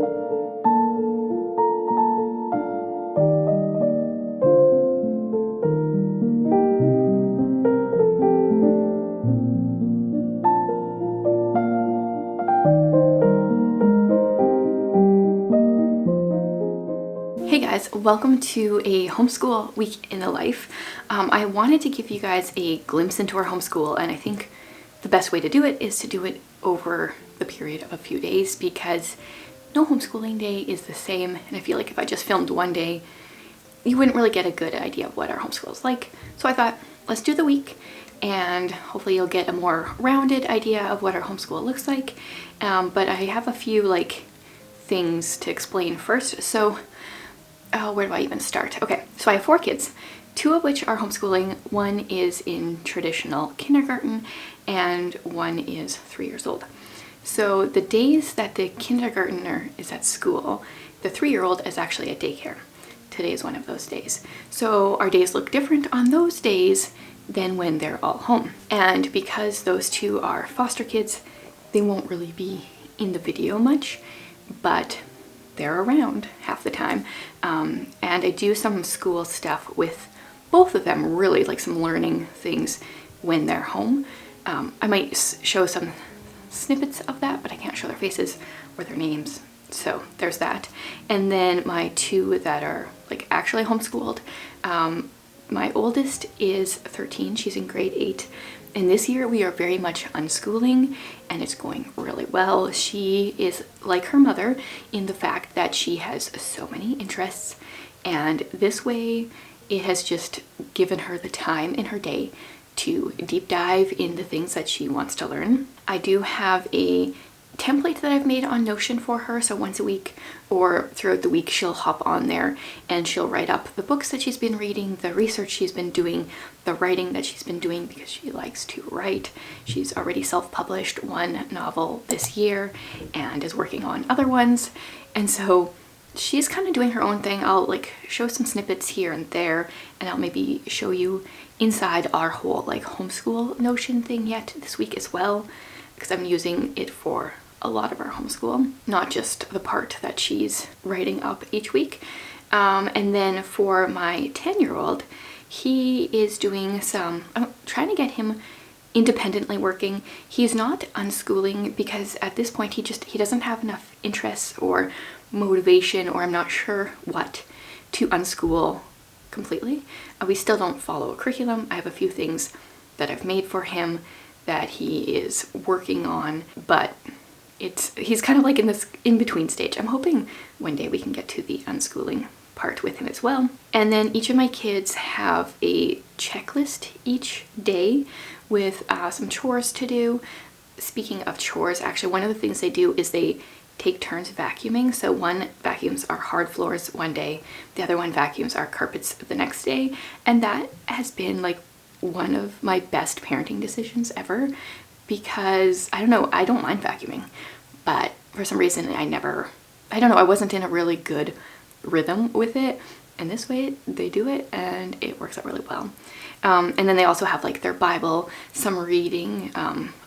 Hey guys, welcome to a homeschool week in the life. I wanted to give you guys a glimpse into our homeschool, and I think the best way to do it is to do it over the period of a few days, because no homeschooling day is the same, and I feel like if I just filmed one day, you wouldn't really get a good idea of what our homeschool is like. So I thought, let's do the week, and hopefully you'll get a more rounded idea of what our homeschool looks like. But I have a few things to explain first. So where do I even start? Okay, so I have 4 kids, 2 of which are homeschooling. 1 is in traditional kindergarten and 1 is 3 years old. So the days that the kindergartner is at school, the 3-year-old is actually at daycare. Today is one of those days. So our days look different on those days than when they're all home. And because those 2 are foster kids, they won't really be in the video much, but they're around half the time. And I do some school stuff with both of them, really, like some learning things when they're home. I might show some snippets of that, but I can't show their faces or their names. So there's that. And then my 2 that are actually homeschooled. My oldest is 13, she's in grade 8. And this year we are very much unschooling, and it's going really well. She is like her mother in the fact that she has so many interests, and this way it has just given her the time in her day to deep dive into things that she wants to learn. I do have a template that I've made on Notion for her, so once a week or throughout the week she'll hop on there and she'll write up the books that she's been reading, the research she's been doing, the writing that she's been doing, because she likes to write. She's already self-published 1 novel this year and is working on other ones, and so she's kind of doing her own thing. I'll show some snippets here and there, and I'll maybe show you inside our whole homeschool Notion thing yet this week as well, because I'm using it for a lot of our homeschool, not just the part that she's writing up each week. And then for my 10-year-old, he is doing I'm trying to get him independently working. He's not unschooling because at this point he doesn't have enough interests or motivation, or I'm not sure what, to unschool completely. We still don't follow a curriculum. I have a few things that I've made for him that he is working on, but he's kind of in this in-between stage. I'm hoping one day we can get to the unschooling part with him as well. And then each of my kids have a checklist each day with some chores to do. Speaking of chores, actually one of the things they do is they take turns vacuuming. So one vacuums our hard floors one day, the other one vacuums our carpets the next day, and that has been one of my best parenting decisions ever, because I don't know, I don't mind vacuuming, but for some reason I don't know, I wasn't in a really good rhythm with it, and this way they do it and it works out really well. And then they also have their Bible, some reading,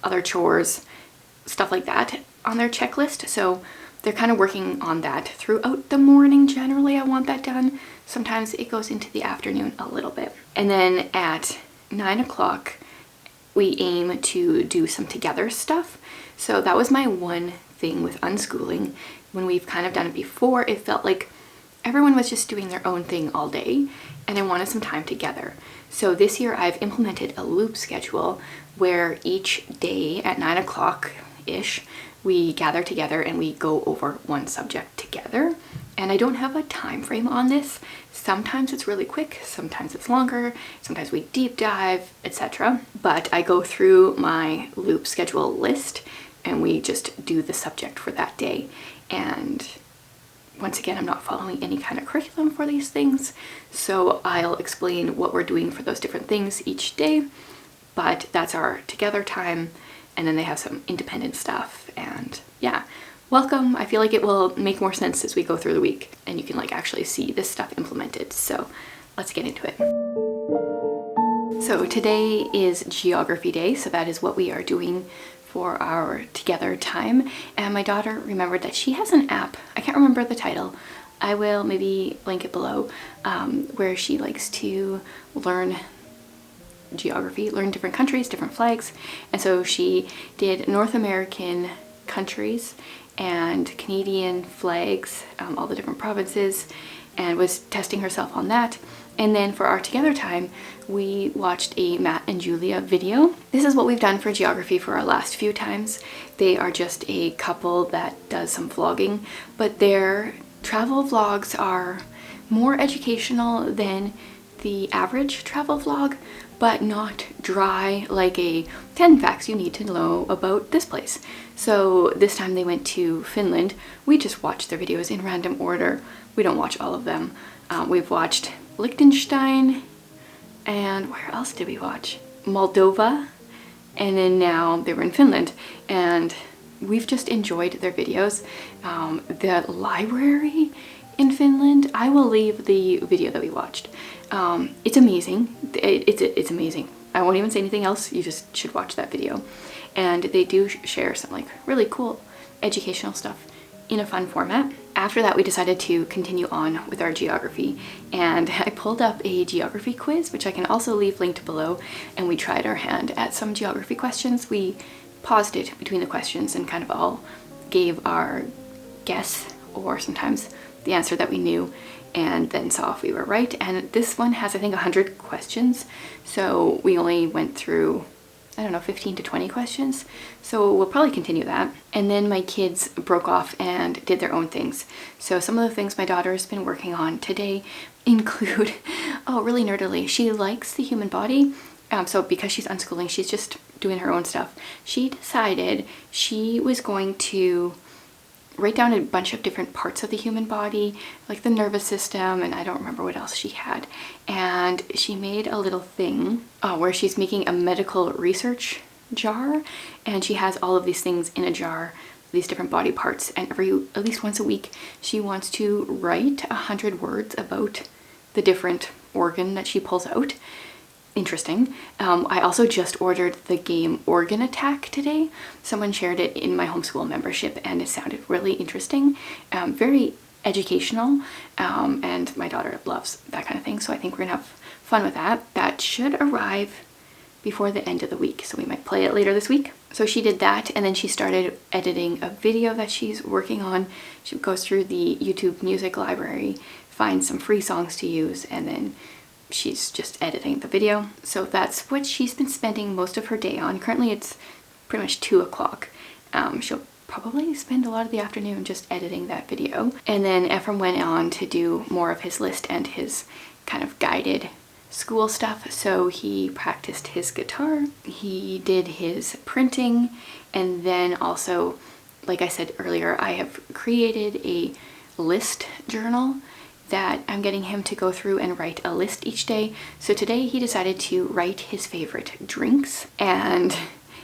other chores, stuff like that on their checklist, so they're kind of working on that throughout the morning. Generally I want that done. Sometimes it goes into the afternoon a little bit. And then at 9 o'clock we aim to do some together stuff. So that was my one thing with unschooling. When we've kind of done it before, it felt like everyone was just doing their own thing all day, and I wanted some time together. So this year I've implemented a loop schedule where each day at 9 o'clock-ish we gather together and we go over one subject together. And I don't have a time frame on this. Sometimes it's really quick, sometimes it's longer, sometimes we deep dive, etc. But I go through my loop schedule list and we just do the subject for that day. And once again, I'm not following any kind of curriculum for these things, so I'll explain what we're doing for those different things each day, but that's our together time. And then they have some independent stuff, and yeah, welcome. I feel like it will make more sense as we go through the week and you can actually see this stuff implemented. So let's get into it. So today is geography day, so that is what we are doing for our together time, and my daughter remembered that she has an app. I can't remember the title. I will maybe link it below, where she likes to learn geography, learn different countries, different flags. And so she did North American countries and Canadian flags, all the different provinces, and was testing herself on that. And then for our together time, we watched a Matt and Julia video. This is what we've done for geography for our last few times. They are just a couple that does some vlogging, but their travel vlogs are more educational than the average travel vlog, but not dry like a 10 facts you need to know about this place. So this time they went to Finland. We just watched their videos in random order. We don't watch all of them. We've watched Liechtenstein, and where else did we watch? Moldova, and then now they were in Finland, and we've just enjoyed their videos. The library in Finland, I will leave the video that we watched. It's amazing. It's amazing. I won't even say anything else. You just should watch that video. And they do share some like really cool educational stuff in a fun format. After that, we decided to continue on with our geography, and I pulled up a geography quiz, which I can also leave linked below, and we tried our hand at some geography questions. We paused it between the questions and kind of all gave our guess, or sometimes the answer that we knew, and then saw if we were right. And this one has, I think, 100 questions, so we only went through, I don't know, 15 to 20 questions. So we'll probably continue that. And then my kids broke off and did their own things. So some of the things my daughter has been working on today include, oh, really nerdily, she likes the human body. So because she's unschooling, she's just doing her own stuff. She decided she was going to write down a bunch of different parts of the human body, like the nervous system, and I don't remember what else she had. And she made a little thing where she's making a medical research jar, and she has all of these things in a jar, these different body parts, and at least once a week she wants to write 100 words about the different organ that she pulls out. Interesting. I also just ordered the game Organ Attack today. Someone shared it in my homeschool membership, and it sounded really interesting, very educational, and my daughter loves that kind of thing, so I think we're gonna have fun with that. That should arrive before the end of the week, so we might play it later this week. So she did that, and then she started editing a video that she's working on. She goes through the YouTube music library, finds some free songs to use, and then she's just editing the video. So that's what she's been spending most of her day on. Currently it's pretty much 2 o'clock. She'll probably spend a lot of the afternoon just editing that video. And then Ephraim went on to do more of his list and his kind of guided school stuff. So he practiced his guitar, he did his printing, and then also, like I said earlier, I have created a list journal that I'm getting him to go through and write a list each day. So today he decided to write his favorite drinks, and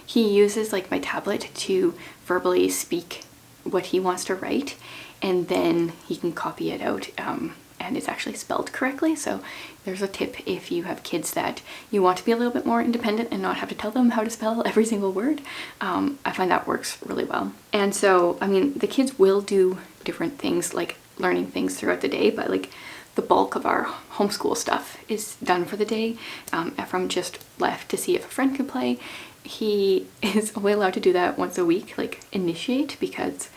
he uses like my tablet to verbally speak what he wants to write, and then he can copy it out, and it's actually spelled correctly. So there's a tip if you have kids that you want to be a little bit more independent and not have to tell them how to spell every single word. I find that works really well. And so, I mean, the kids will do different things, like learning things throughout the day, but like the bulk of our homeschool stuff is done for the day. Ephraim just left to see if a friend could play. He is only allowed to do that once a week, like initiate, because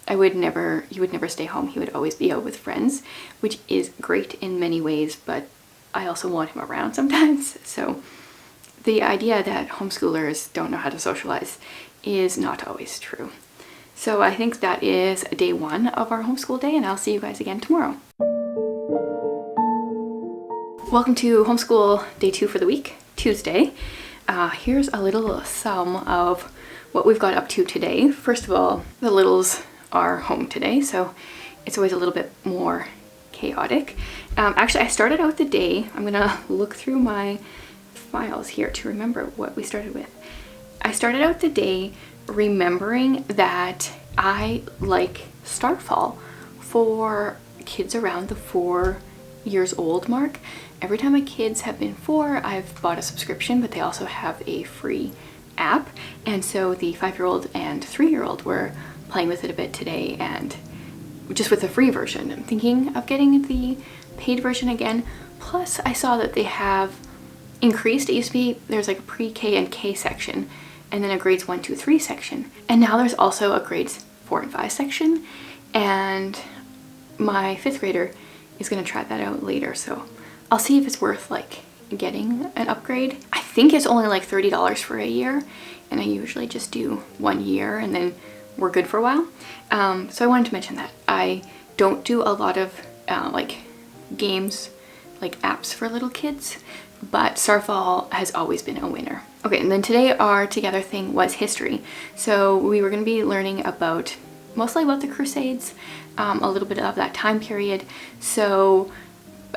he would never stay home. He would always be out with friends, which is great in many ways, but I also want him around sometimes. So the idea that homeschoolers don't know how to socialize is not always true. So I think that is day 1 of our homeschool day, and I'll see you guys again tomorrow. Welcome to homeschool day 2 for the week, Tuesday. Here's a little sum of what we've got up to today. First of all, the littles are home today, so it's always a little bit more chaotic. Actually, I started out the day, I'm gonna look through my files here to remember what we started with. I started out the day remembering that I like Starfall for kids around the 4 years old mark. Every time my kids have been 4, I've bought a subscription, but they also have a free app, and so the 5-year-old and 3-year-old were playing with it a bit today, and just with the free version. I'm thinking of getting the paid version again. Plus, I saw that they have increased. It used to be there's like a pre-K and K section, and then a grades 1, 2, 3 section, and now there's also a grades 4 and 5 section, and my 5th grader is going to try that out later, so I'll see if it's worth like getting an upgrade. I think it's only like $30 for a year, and I usually just do 1 year and then we're good for a while. So I wanted to mention that I don't do a lot of like games, like apps for little kids, but Starfall has always been a winner. Okay, and then today our together thing was history. So we were going to be learning about, mostly about the Crusades, a little bit of that time period. So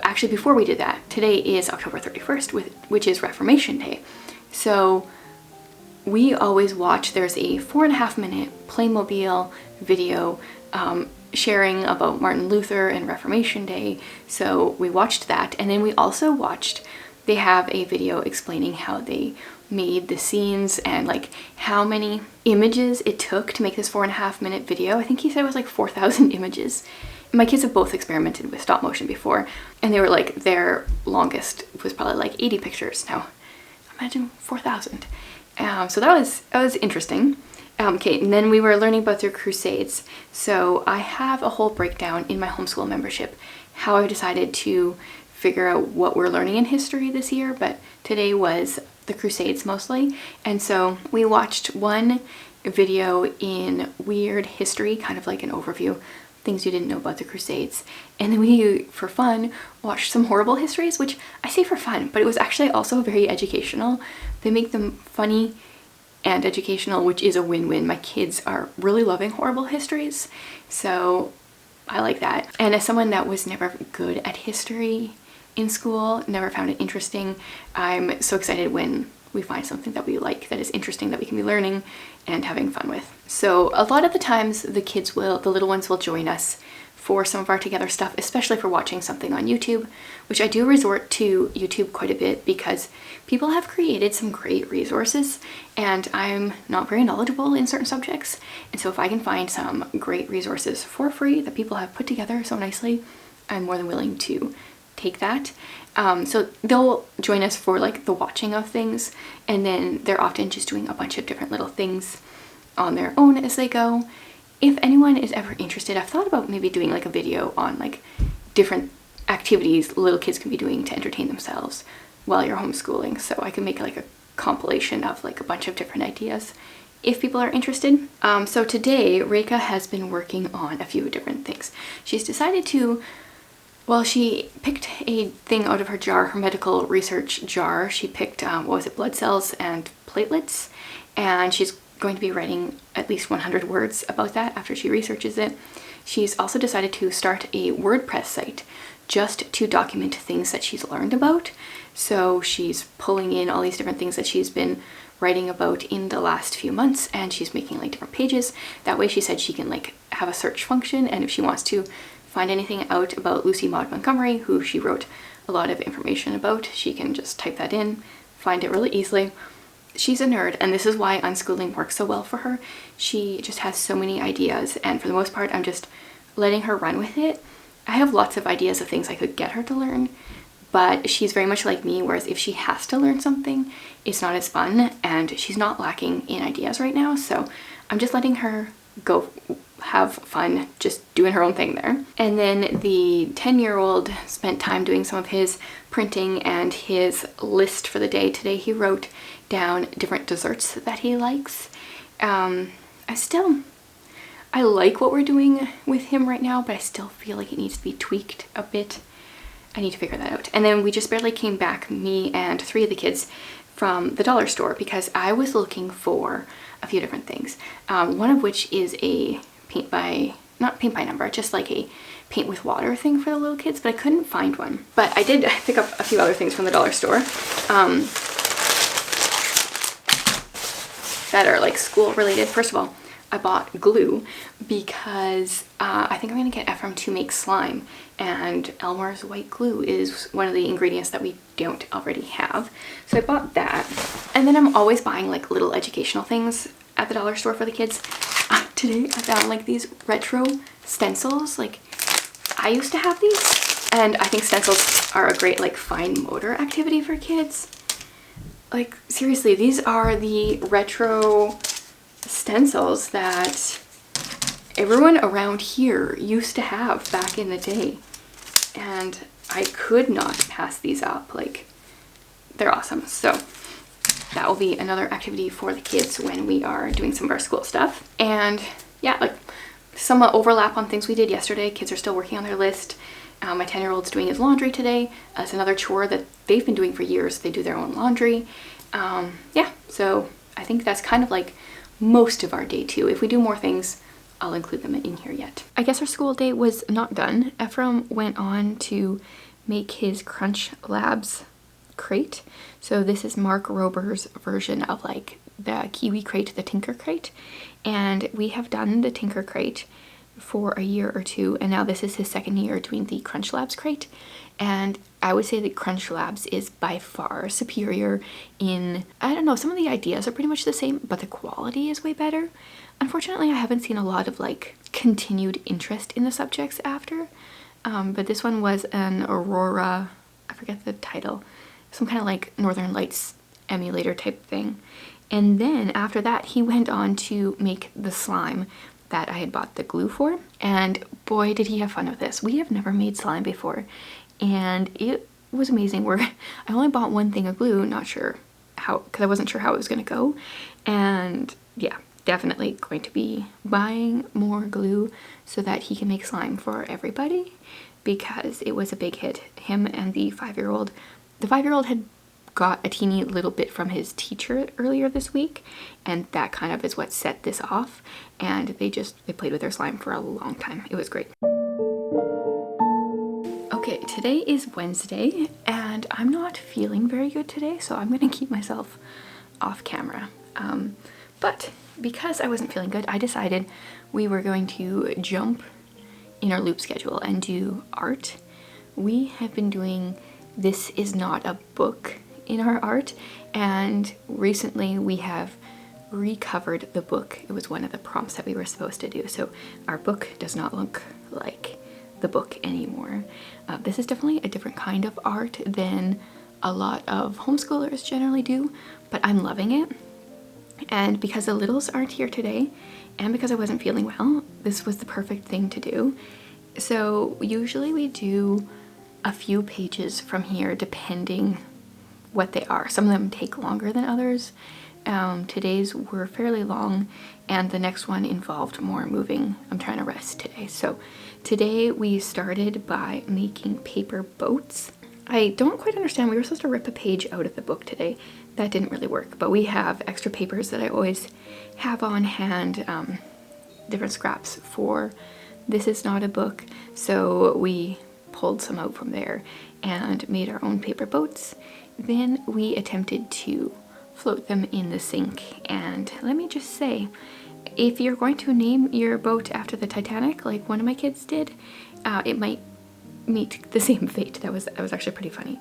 actually before we did that, today is October 31st, which is Reformation Day. So we always watch, there's a 4.5-minute Playmobil video sharing about Martin Luther and Reformation Day. So we watched that, and then we also watched, they have a video explaining how they made the scenes and like how many images it took to make this 4.5-minute video. I think he said it was like 4,000 images. My kids have both experimented with stop motion before, and they were like, their longest was probably like 80 pictures. Now imagine 4,000. So that was interesting. Okay, and then we were learning about their Crusades. So I have a whole breakdown in my homeschool membership how I decided to figure out what we're learning in history this year, but today was the Crusades mostly. And so we watched one video in weird history, kind of like an overview, things you didn't know about the Crusades. And then we, for fun, watched some horrible histories, which I say for fun, but it was actually also very educational. They make them funny and educational, which is a win-win. My kids are really loving horrible histories, so I like that. And as someone that was never good at history in school, never found it interesting, I'm so excited when we find something that we like, that is interesting, that we can be learning and having fun with. So a lot of the times the little ones will join us for some of our together stuff, especially for watching something on YouTube, which I do resort to YouTube quite a bit because people have created some great resources and I'm not very knowledgeable in certain subjects. And so if I can find some great resources for free that people have put together so nicely, I'm more than willing to take that. So they'll join us for like the watching of things, and then they're often just doing a bunch of different little things on their own as they go. If anyone is ever interested, I've thought about maybe doing like a video on like different activities little kids can be doing to entertain themselves while you're homeschooling. So I can make like a compilation of like a bunch of different ideas if people are interested. So today Reika has been working on a few different things. She's decided to, well, she picked a thing out of her jar, her medical research jar. She picked, blood cells and platelets, and she's going to be writing at least 100 words about that after she researches it. She's also decided to start a WordPress site just to document things that she's learned about. So she's pulling in all these different things that she's been writing about in the last few months, and she's making like different pages. That way she said she can like have a search function, and if she wants to find anything out about Lucy Maud Montgomery, who she wrote a lot of information about, she can just type that in, find it really easily. She's a nerd, and this is why unschooling works so well for her. She just has so many ideas, and for the most part, I'm just letting her run with it. I have lots of ideas of things I could get her to learn, but she's very much like me, whereas if she has to learn something, it's not as fun, and she's not lacking in ideas right now, so I'm just letting her go have fun just doing her own thing there. And then the 10-year-old spent time doing some of his printing and his list for the day. Today he wrote down different desserts that he likes. I like what we're doing with him right now, but I still feel like it needs to be tweaked a bit. I need to figure that out. And then we just barely came back, me and 3 of the kids, from the dollar store because I was looking for a few different things. One of which is a not paint by number, just like a paint with water thing for the little kids, but I couldn't find one. But I did pick up a few other things from the dollar store that are like school related. First of all, I bought glue because I think I'm gonna get Ephraim to make slime, and Elmer's white glue is one of the ingredients that we don't already have. So I bought that. And then I'm always buying like little educational things at the dollar store for the kids. Today I found like these retro stencils. Like, I used to have these, and I think stencils are a great like fine motor activity for kids. Like, seriously, these are the retro stencils that everyone around here used to have back in the day, and I could not pass these up. Like, they're awesome. So that will be another activity for the kids when we are doing some of our school stuff. And yeah, like some overlap on things we did yesterday. Kids are still working on their list. My 10-year-old's doing his laundry today. It's another chore that they've been doing for years. They do their own laundry. Yeah, so I think that's kind of like most of our day too. If we do more things, I'll include them in here yet. I guess our school day was not done. Ephraim went on to make his Crunch Labs crate. So this is Mark Rober's version of like the Kiwi crate, the Tinker crate. And we have done the Tinker crate for a year or two, and now this is his second year doing the Crunch Labs crate. And I would say that Crunch Labs is by far superior in, I don't know, some of the ideas are pretty much the same, but the quality is way better. Unfortunately, I haven't seen a lot of like continued interest in the subjects after, but this one was an Aurora, I forget the title, some kind of like Northern Lights emulator type thing. And then after that, he went on to make the slime that I had bought the glue for, and boy did he have fun with this. We have never made slime before, and it was amazing. I only bought one thing of glue, not sure how, because I wasn't sure how it was going to go. And yeah, definitely going to be buying more glue so that he can make slime for everybody, because it was a big hit. Him and the 5-year-old. The 5-year-old had got a teeny little bit from his teacher earlier this week, and that kind of is what set this off, and they played with their slime for a long time. It was great. Okay, today is Wednesday, and I'm not feeling very good today, so I'm gonna keep myself off camera. But because I wasn't feeling good, I decided we were going to jump in our loop schedule and do art. We have been doing This Is Not a Book in our art, and recently we have recovered the book. It was one of the prompts that we were supposed to do, so our book does not look like the book anymore. This is definitely a different kind of art than a lot of homeschoolers generally do, but I'm loving it. And because the littles aren't here today, and because I wasn't feeling well, this was the perfect thing to do. So usually we do a few pages from here depending what they are. Some of them take longer than others. Today's were fairly long, and the next one involved more moving. I'm trying to rest today. So today we started by making paper boats. I don't quite understand. We were supposed to rip a page out of the book today. That didn't really work, but we have extra papers that I always have on hand, different scraps for This Is Not a Book. So we pulled some out from there and made our own paper boats. Then we attempted to float them in the sink, and let me just say, if you're going to name your boat after the Titanic like one of my kids did, it might meet the same fate. That was actually pretty funny.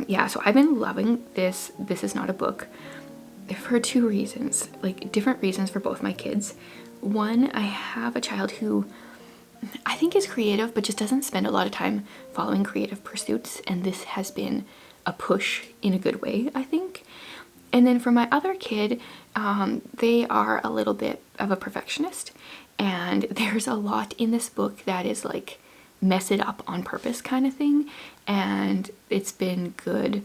Yeah, so I've been loving This Is Not a Book for two reasons, like different reasons for both my kids. One, I have a child who I think is creative but just doesn't spend a lot of time following creative pursuits, and this has been a push in a good way, I think. And then for my other kid, they are a little bit of a perfectionist, and there's a lot in this book that is like mess it up on purpose kind of thing, and it's been good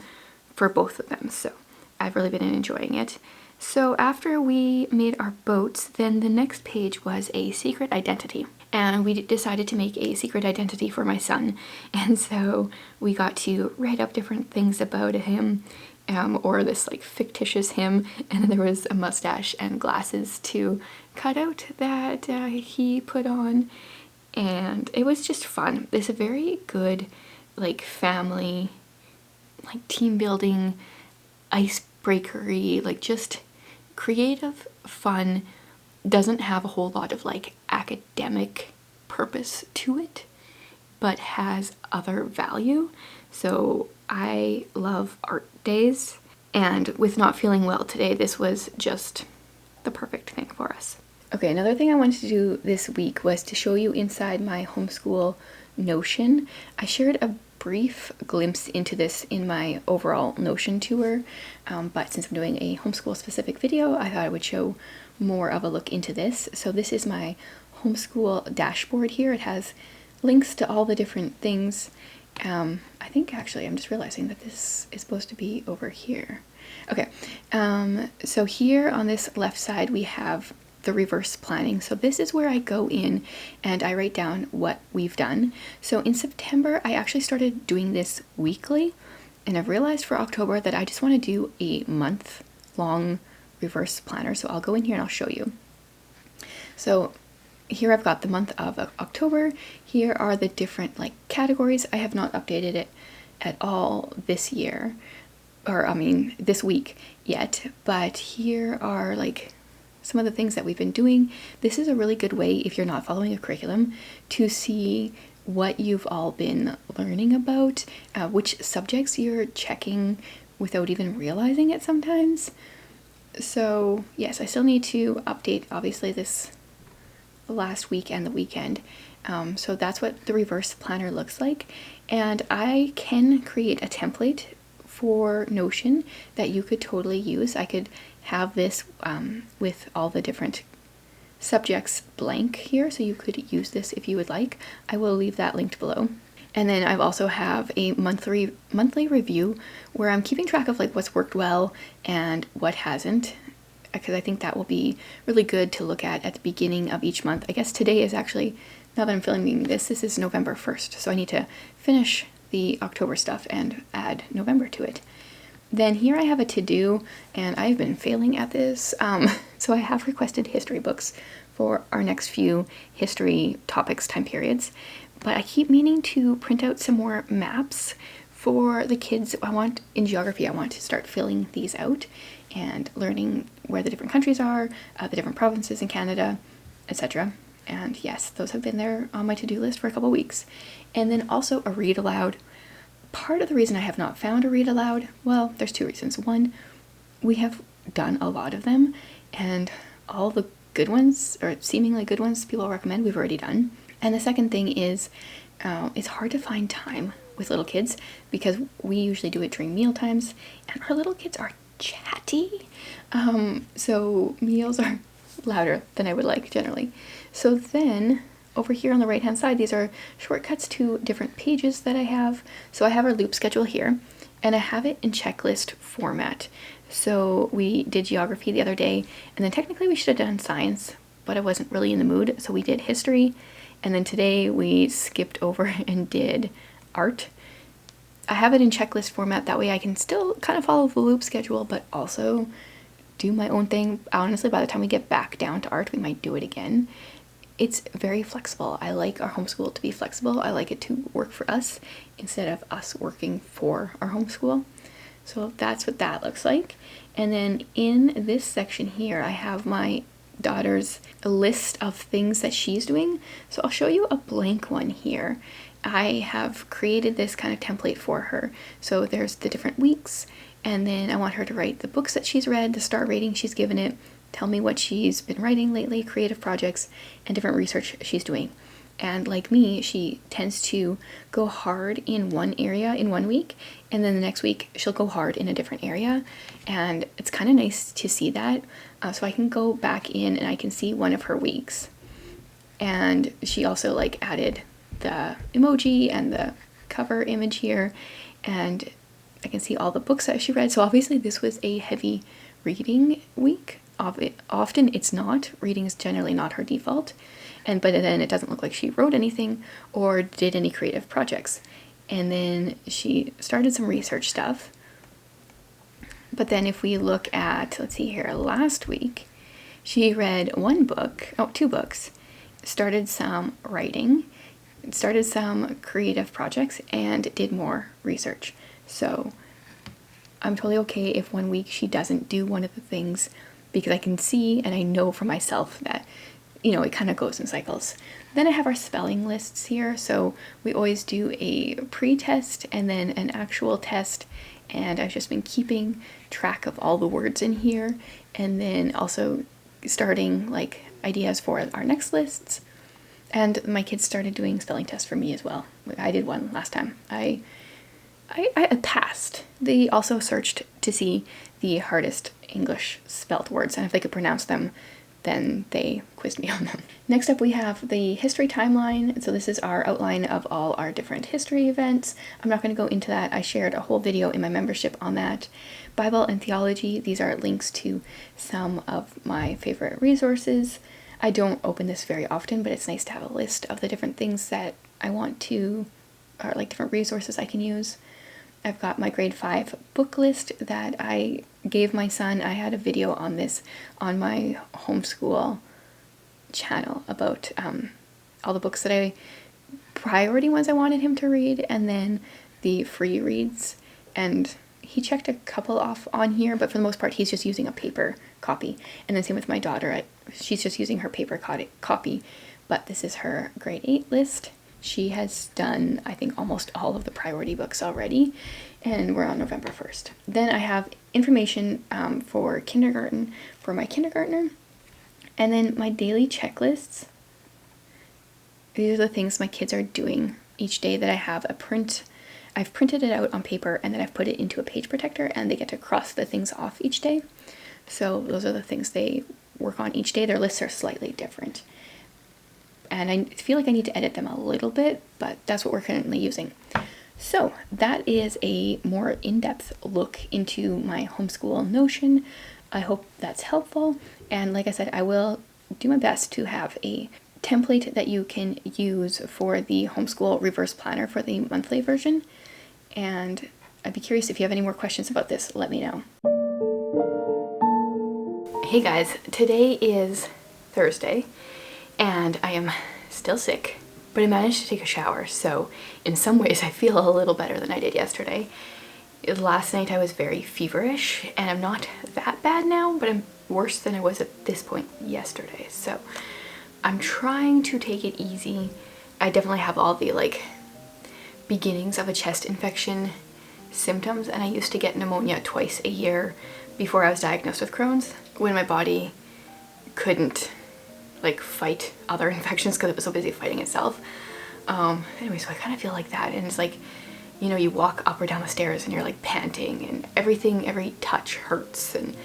for both of them, so I've really been enjoying it. So after we made our boats, then the next page was a secret identity. And we decided to make a secret identity for my son. And so we got to write up different things about him, or this like fictitious him. And then there was a mustache and glasses to cut out that he put on. And it was just fun. It's a very good like family, like team building, icebreakery, like just creative, fun doesn't have a whole lot of like academic purpose to it, but has other value. So I love art days, and with not feeling well today, this was just the perfect thing for us. Okay, another thing I wanted to do this week was to show you inside my homeschool Notion. I shared a brief glimpse into this in my overall Notion tour, but since I'm doing a homeschool specific video, I thought I would show more of a look into this. So this is my homeschool dashboard here. It has links to all the different things. I think actually I'm just realizing that this is supposed to be over here. Okay, so here on this left side we have the reverse planning. So this is where I go in and I write down what we've done. So in September, I actually started doing this weekly, and I've realized for October that I just want to do a month-long reverse planner. So I'll go in here and I'll show you. So here I've got the month of October. Here are the different like categories. I have not updated it at all this year, or I mean this week yet, but here are like some of the things that we've been doing. This is a really good way, if you're not following a curriculum, to see what you've all been learning about, which subjects you're checking without even realizing it sometimes. So yes, I still need to update obviously this last week and the weekend. So that's what the reverse planner looks like. And I can create a template for Notion that you could totally use. I could have this with all the different subjects blank here, so you could use this if you would like. I will leave that linked below. And then I also have a monthly review where I'm keeping track of like what's worked well and what hasn't, because I think that will be really good to look at the beginning of each month. I guess today is actually, now that I'm filming this is November 1st, so I need to finish the October stuff and add November to it. Then here I have a to-do, and I've been failing at this. So I have requested history books for our next few history topics, time periods, but I keep meaning to print out some more maps for the kids. In geography, I want to start filling these out and learning where the different countries are, the different provinces in Canada, etc. And yes, those have been there on my to-do list for a couple weeks. And then also a read aloud. Part of the reason I have not found a read aloud, well, there's two reasons. One, we have done a lot of them, and all the good ones, or seemingly good ones people recommend, we've already done. And the second thing is, it's hard to find time with little kids because we usually do it during meal times, and our little kids are chatty. So meals are louder than I would like generally. So then over here on the right hand side, these are shortcuts to different pages that I have. So I have our loop schedule here, and I have it in checklist format. So we did geography the other day, and then technically we should have done science, but I wasn't really in the mood, so we did history. And then today we skipped over and did art. I have it in checklist format, that way I can still kind of follow the loop schedule, but also do my own thing. Honestly, by the time we get back down to art, we might do it again. It's very flexible. I like our homeschool to be flexible. I like it to work for us instead of us working for our homeschool. So that's what that looks like. And then in this section here, I have my daughter's list of things that she's doing. So I'll show you a blank one here. I have created this kind of template for her. So there's the different weeks, and then I want her to write the books that she's read, the star rating she's given it, tell me what she's been writing lately, creative projects, and different research she's doing. And like me, she tends to go hard in one area in 1 week, and then the next week she'll go hard in a different area. And it's kind of nice to see that. So I can go back in and I can see one of her weeks. And she also like added the emoji and the cover image here, and I can see all the books that she read. So obviously this was a heavy reading week. Often it's not. Reading is generally not her default. But then it doesn't look like she wrote anything or did any creative projects. And then she started some research stuff. But then if we look at, let's see here, last week, she read two books, started some writing, started some creative projects, and did more research. So I'm totally okay if 1 week she doesn't do one of the things because I can see and I know for myself that, you know, it kind of goes in cycles. Then I have our spelling lists here. So we always do a pre-test and then an actual test. And I've just been keeping track of all the words in here, and then also starting like ideas for our next lists. And my kids started doing spelling tests for me as well. I did one last time. I passed. They also searched to see the hardest English spelt words, and if they could pronounce them, then they quizzed me on them. Next up we have the history timeline. So this is our outline of all our different history events. I'm not going to go into that. I shared a whole video in my membership on that. Bible and theology. These are links to some of my favorite resources. I don't open this very often, but it's nice to have a list of the different things that I want to, or like different resources I can use. I've got my grade 5 book list that I gave my son. I had a video on this on my homeschool channel about all the books that priority ones I wanted him to read, and then the free reads. And he checked a couple off on here, but for the most part he's just using a paper copy. And then same with my daughter. She's just using her paper copy, but this is her grade 8 list. She has done, I think, almost all of the priority books already, and we're on November 1st. Then I have information for kindergarten for my kindergartner, and then my daily checklists. These are the things my kids are doing each day that I have a print. I've printed it out on paper, and then I've put it into a page protector, and they get to cross the things off each day. So those are the things they work on each day. Their lists are slightly different. And I feel like I need to edit them a little bit, but that's what we're currently using. So that is a more in-depth look into my homeschool notion. I hope that's helpful. And like I said, I will do my best to have a template that you can use for the homeschool reverse planner for the monthly version. And I'd be curious if you have any more questions about this, let me know. Hey guys, today is Thursday. And I am still sick, but I managed to take a shower, so in some ways I feel a little better than I did yesterday. Last night I was very feverish, and I'm not that bad now, but I'm worse than I was at this point yesterday. So I'm trying to take it easy. I definitely have all the like beginnings of a chest infection symptoms, and I used to get pneumonia twice a year before I was diagnosed with Crohn's, when my body couldn't like fight other infections because it was so busy fighting itself. Anyway, so I kind of feel like that, and it's like, you know, you walk up or down the stairs and you're like panting, and every touch hurts, and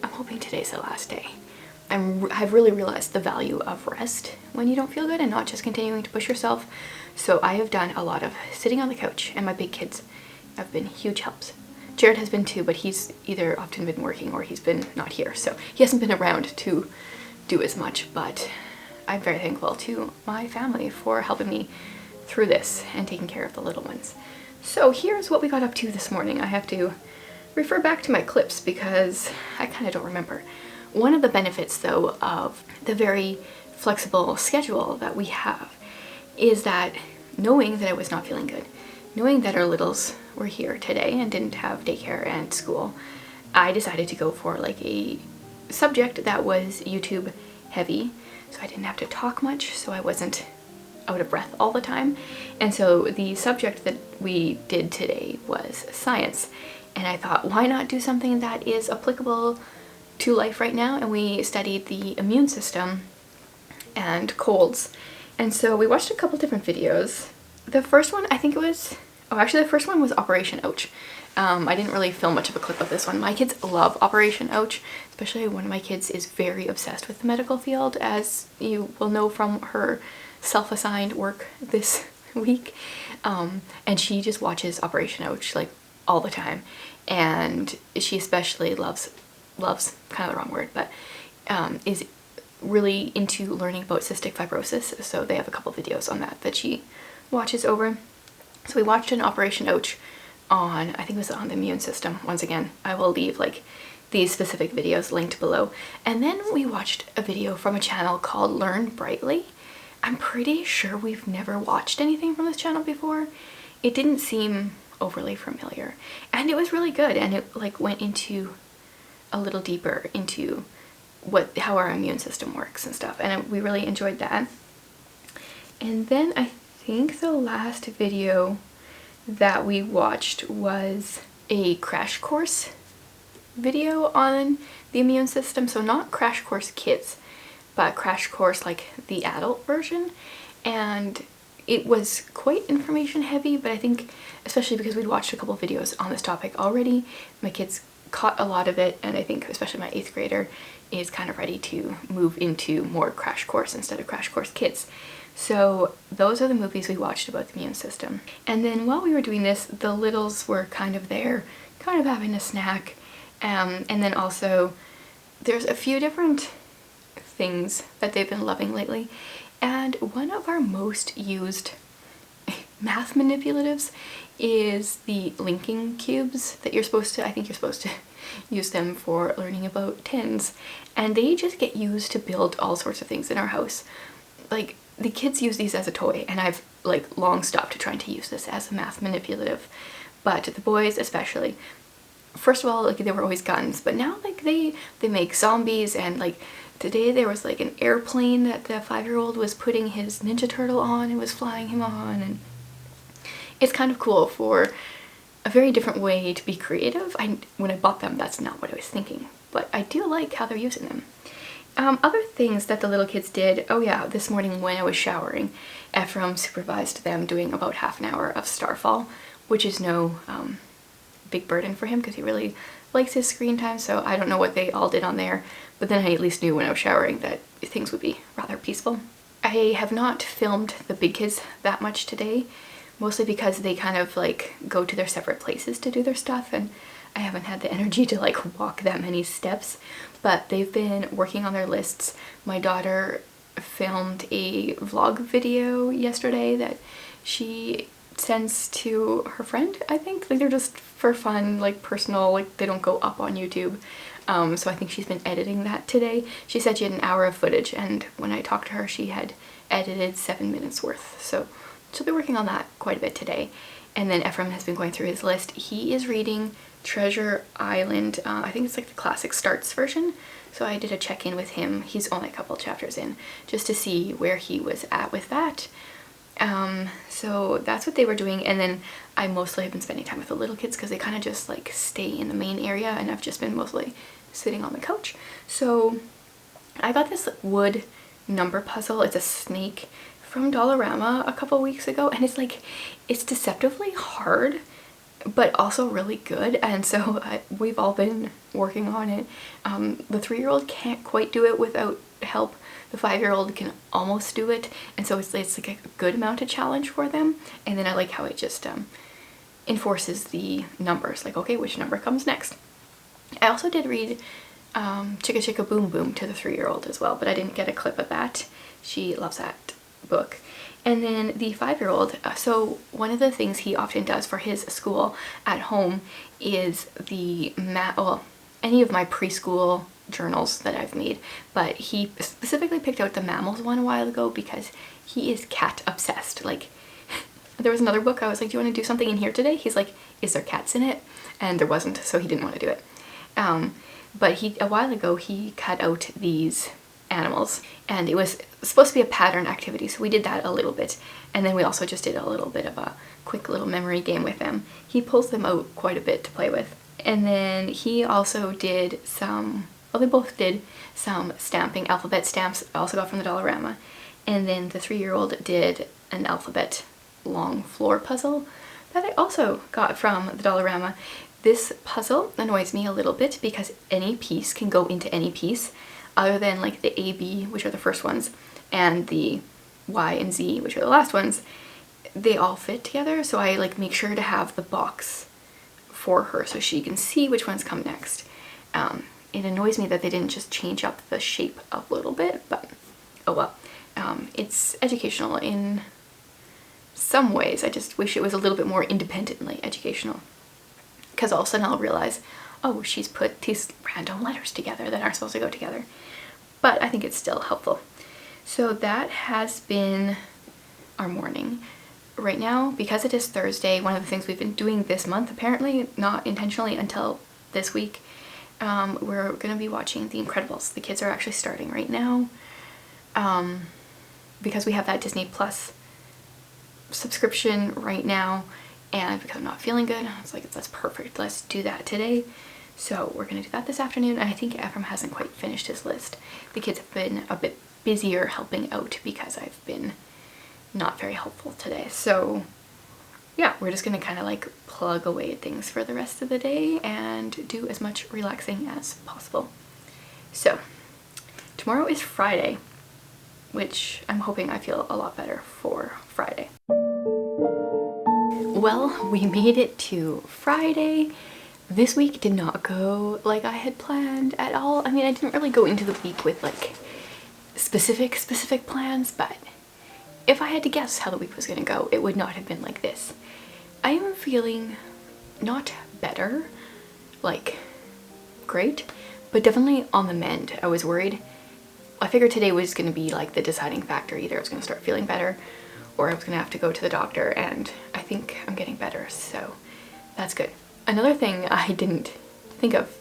I'm hoping today's the last day. I've really realized the value of rest when you don't feel good and not just continuing to push yourself. So I have done a lot of sitting on the couch, and my big kids have been huge helps. Jared has been too, but he's either often been working or he's been not here, so he hasn't been around to do as much, but I'm very thankful to my family for helping me through this and taking care of the little ones. So here's what we got up to this morning. I have to refer back to my clips because I kind of don't remember. One of the benefits though of the very flexible schedule that we have is that knowing that I was not feeling good, knowing that our littles were here today and didn't have daycare and school, I decided to go for like a subject that was YouTube heavy, so I didn't have to talk much, so I wasn't out of breath all the time. And so the subject that we did today was science, and I thought, why not do something that is applicable to life right now? And we studied the immune system and colds, and so we watched a couple different videos. The first one, I think it was, the first one was Operation Ouch. I didn't really film much of a clip of this one. My kids love Operation Ouch, especially one of my kids is very obsessed with the medical field, as you will know from her self-assigned work this week. And she just watches Operation Ouch like all the time. And she especially loves, kind of the wrong word, but is really into learning about cystic fibrosis. So they have a couple videos on that she watches over. So we watched an Operation Ouch on, I think it was on the immune system. Once again, I will leave like these specific videos linked below. And then we watched a video from a channel called Learn Brightly. I'm pretty sure we've never watched anything from this channel before. It didn't seem overly familiar, and it was really good, and it like went into a little deeper into how our immune system works and stuff, and we really enjoyed that. And then I think the last video that we watched was a crash course video on the immune system. So not Crash Course Kids, but Crash Course like the adult version. And it was quite information heavy, but I think especially because we'd watched a couple videos on this topic already, my kids caught a lot of it, and I think especially my 8th grader is kind of ready to move into more Crash Course instead of Crash Course Kids. So those are the movies we watched about the immune system. And then while we were doing this, the littles were kind of there, kind of having a snack. And then also there's a few different things that they've been loving lately. And one of our most used math manipulatives is the linking cubes that I think you're supposed to use them for learning about tens. And they just get used to build all sorts of things in our house. Like, the kids use these as a toy, and I've like long stopped trying to use this as a math manipulative. But the boys especially, first of all, like they were always guns, but now like they make zombies, and like today there was like an airplane that the 5-year-old was putting his Ninja Turtle on and was flying him on, and it's kind of cool for a very different way to be creative. When I bought them, that's not what I was thinking, but I do like how they're using them. Other things that the little kids did, oh yeah, this morning when I was showering, Ephraim supervised them doing about half an hour of Starfall, which is no big burden for him because he really likes his screen time, so I don't know what they all did on there, but then I at least knew when I was showering that things would be rather peaceful. I have not filmed the big kids that much today, mostly because they kind of like go to their separate places to do their stuff, and I haven't had the energy to like walk that many steps, but they've been working on their lists. My daughter filmed a vlog video yesterday that she sends to her friend, I think. Like, they're just for fun, like personal, like they don't go up on YouTube. So I think she's been editing that today. She said she had an hour of footage, and when I talked to her, she had edited 7 minutes worth. So she'll be working on that quite a bit today. And then Ephraim has been going through his list. He is reading Treasure Island. I think it's like the classic starts version. So I did a check-in with him. He's only a couple chapters in, just to see where he was at with that. So that's what they were doing. And then I mostly have been spending time with the little kids because they kind of just like stay in the main area, and I've just been mostly sitting on the couch. So I got this wood number puzzle. It's a snake from Dollarama a couple weeks ago, and it's deceptively hard but also really good, and so we've all been working on it. The 3-year-old can't quite do it without help. The 5-year-old can almost do it, and so it's like a good amount of challenge for them. And then I like how it just enforces the numbers, like, okay, which number comes next. I also did read Chicka Chicka Boom Boom to the 3-year-old as well, but I didn't get a clip of that. She loves that book. And then the 5-year-old, so one of the things he often does for his school at home is the any of my preschool journals that I've made, but he specifically picked out the mammals one a while ago because he is cat obsessed. Like, there was another book I was like, do you want to do something in here today? He's like, is there cats in it? And there wasn't, so he didn't want to do it. But a while ago he cut out these animals, and it was supposed to be a pattern activity, so we did that a little bit, and then we also just did a little bit of a quick little memory game with them. He pulls them out quite a bit to play with. And then he also did they both did some stamping, alphabet stamps, I also got from the Dollarama. And then the 3-year-old did an alphabet long floor puzzle that I also got from the Dollarama. This puzzle annoys me a little bit because any piece can go into any piece, other than like the A, B, which are the first ones, and the Y and Z, which are the last ones. They all fit together, so I like make sure to have the box for her so she can see which ones come next. It annoys me that they didn't just change up the shape a little bit, but oh well. It's educational in some ways. I just wish it was a little bit more independently educational, because all of a sudden I'll realize, oh, she's put these random letters together that aren't supposed to go together. But I think it's still helpful. So that has been our morning. Right now, because it is Thursday, one of the things we've been doing this month, apparently not intentionally until this week, we're gonna be watching The Incredibles. The kids are actually starting right now. Because we have that Disney Plus subscription right now, and because I'm not feeling good, I was like, that's perfect, let's do that today. So we're gonna do that this afternoon, and I think Ephraim hasn't quite finished his list. The kids have been a bit busier helping out because I've been not very helpful today. So yeah, we're just gonna kind of like plug away at things for the rest of the day and do as much relaxing as possible. So tomorrow is Friday, which I'm hoping I feel a lot better for Friday. Well, we made it to Friday. This week did not go like I had planned at all. I mean, I didn't really go into the week with like specific plans, but if I had to guess how the week was gonna go, it would not have been like this. I am feeling not better, like great, but definitely on the mend. I was worried. I figured today was gonna be like the deciding factor. Either I was gonna start feeling better or I was gonna have to go to the doctor, and I think I'm getting better, so that's good. Another thing I didn't think of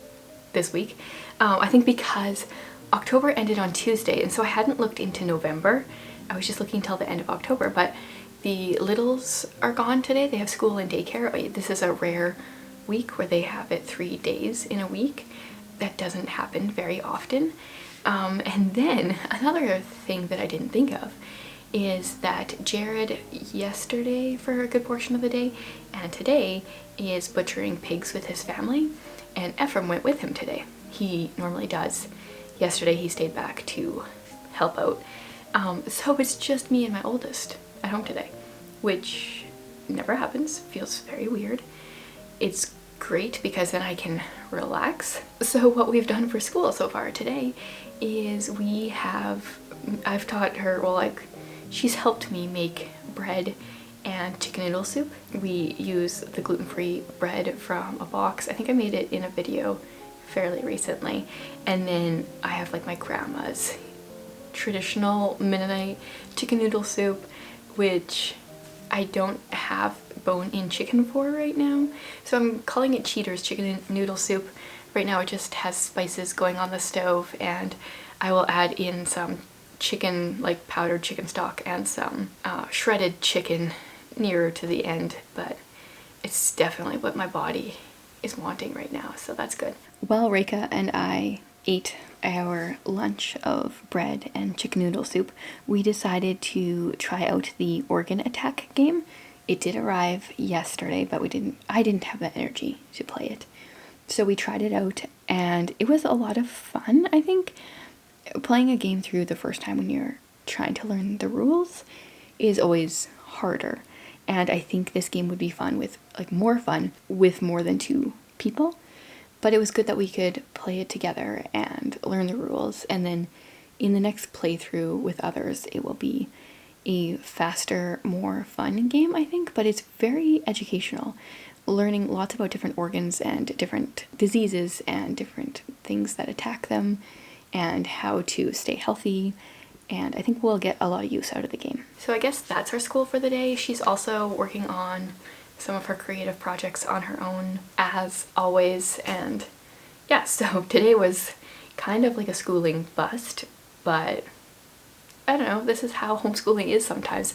this week, I think because October ended on Tuesday, and so I hadn't looked into November. I was just looking till the end of October, but the littles are gone today. They have school and daycare. This is a rare week where they have it 3 days in a week. That doesn't happen very often. And then another thing that I didn't think of is that Jared yesterday for a good portion of the day and today is butchering pigs with his family, and Ephraim went with him today. He normally does. Yesterday he stayed back to help out. So it's just me and my oldest at home today, which never happens. Feels very weird. It's great because then I can relax. So what we've done for school so far today is I've taught her, well, like, she's helped me make bread and chicken noodle soup. We use the gluten-free bread from a box. I think I made it in a video fairly recently. And then I have like my grandma's traditional Mennonite chicken noodle soup, which I don't have bone-in chicken for right now. So I'm calling it Cheater's chicken noodle soup. Right now it just has spices going on the stove, and I will add in some chicken, like powdered chicken stock, and some shredded chicken nearer to the end, but it's definitely what my body is wanting right now, so that's good. Well, Reika and I ate our lunch of bread and chicken noodle soup. We decided to try out the organ attack game. It did arrive yesterday, but I didn't have the energy to play it. So we tried it out, and it was a lot of fun. I think playing a game through the first time when you're trying to learn the rules is always harder. And I think this game would be fun with, like, more fun with more than 2 people. But it was good that we could play it together and learn the rules, and then in the next playthrough with others, it will be a faster, more fun game, I think, but it's very educational. Learning lots about different organs and different diseases and different things that attack them and how to stay healthy, and I think we'll get a lot of use out of the game. So I guess that's our school for the day. She's also working on some of her creative projects on her own, as always, and yeah, so today was kind of like a schooling bust, but I don't know, this is how homeschooling is sometimes,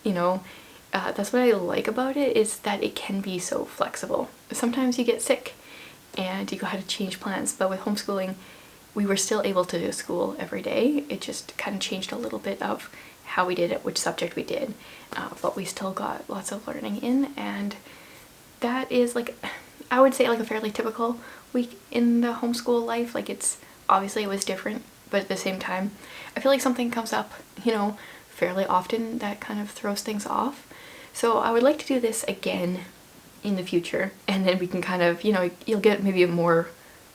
you know. That's what I like about it, is that it can be so flexible. Sometimes you get sick and you gotta change plans, but with homeschooling, we were still able to do school every day. It just kind of changed a little bit of how we did it, which subject we did, but we still got lots of learning in, and that is, like, I would say, like a fairly typical week in the homeschool life. Like, it's obviously it was different, but at the same time, I feel like something comes up, you know, fairly often that kind of throws things off. So I would like to do this again in the future, and then we can kind of, you know, you'll get maybe a more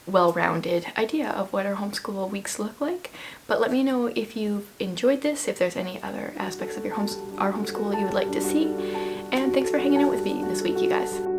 well-rounded idea of what our homeschool weeks look like. But let me know if you've enjoyed this, if there's any other aspects of our homeschool you would like to see, and thanks for hanging out with me this week, you guys.